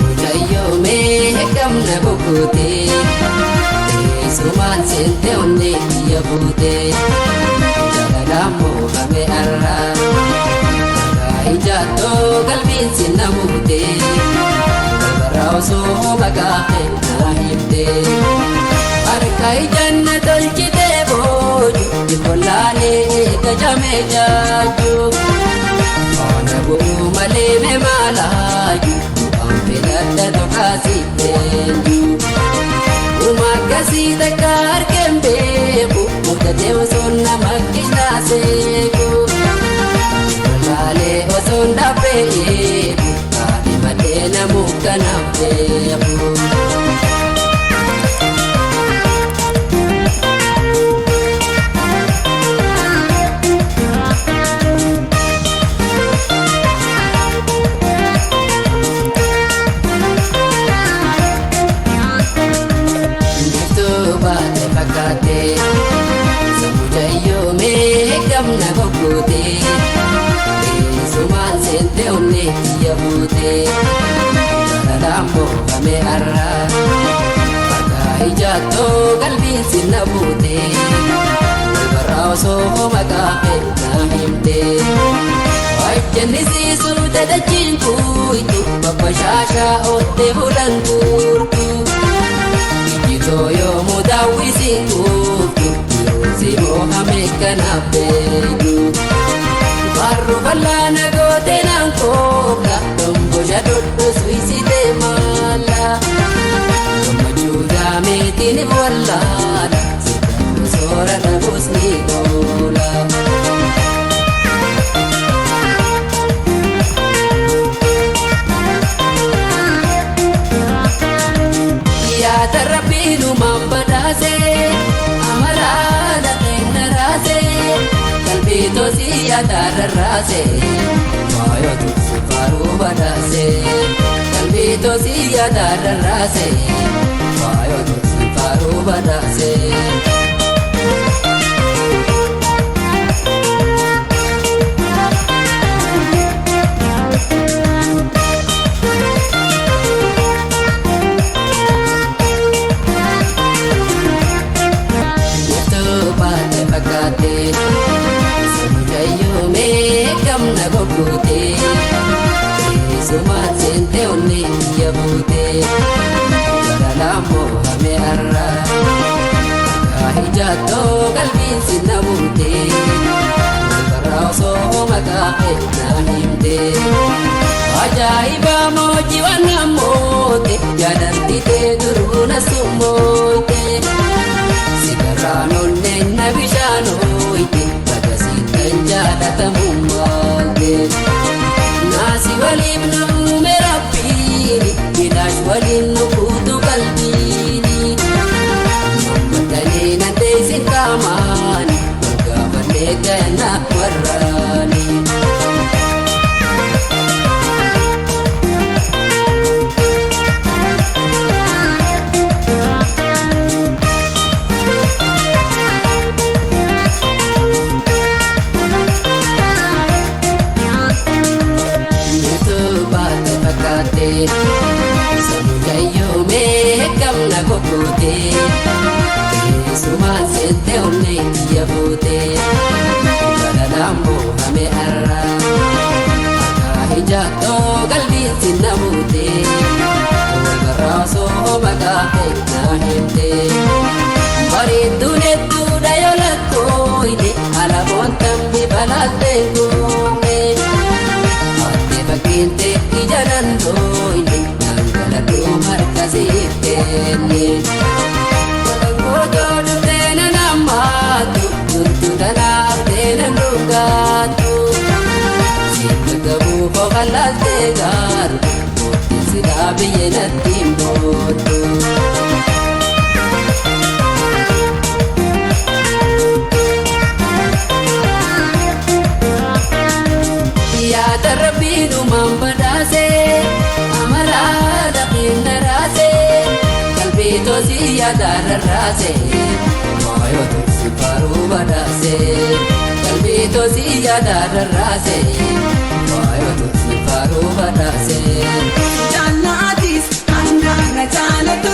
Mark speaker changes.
Speaker 1: Mujayyome kamna bukute Suman sente onne iya bute Jagalamu hame arra Ijato galbin sinamute Barauso magake nahimte Arkai jannatul kitebo Jikolane kajame jaju Ona bu maleme malaju Ampelata tokasi tenju Umakasi takar kembebu Mutateo sonna makisnaseku Lale osonda peyebu Kadi madena mukana peyebu Mujayyome kamna bukute Suman sente onne iya bute Jagalamu hame arra Ijato galbin sinabute Barauso magake nahimte Wajjanisi sudada jinkuitu Babashasha otte bulan kurtu Ijitoyo mudawisinkutu Simo hame kanapeju Barru balana gote nankoka Dombo jadotto suisite mala Majuda metini wallada Sitamu sora nabusni gola Ya terapinu mambadase Amarada tenarase Kalbito siya dararase Mayo tutsu paru badase Kalbito siya dararase Mayo tutsu paru badase Mujayyome kamna bukute Suman sente onne iya bute Jagalamu hame arra Kahijato galbin sinabute Barauso magake nahimte Ajaiba moji wanamote Jadantite duruna sumote Sigarranonne nabishanoite Jalatamumade Nasi walim nume rabbini Kidash walim nukutu kalbini Mamadane nante sinkamani Magabane kena warrani Mujayyome kamna bukute Suman sente onne iya bute Jagalamu hame arra Kahijato galbin sinabute Barauso magake nahimte Bareedduu nettu dayolattoyte Alamoon tambi balatte goone Ate bakkeente ija dandoyte Nangaladhu markasiif kenne Gootoo dhufteena nammaatu Turtu tanaaf teena dhugaatu Sitta gabuu kokalaaltee gaaru Mootiin sidaa biyya natti hin booddu Yaada rabbiinu mambadaase Amarada qinaraase Kalbii tosii yaada rarraase Maayotu si paruu badaase Kalbii tosii yaada rarraase Maayotu si paruu badhaase.
Speaker 2: Jannaatis kan kana jaalatu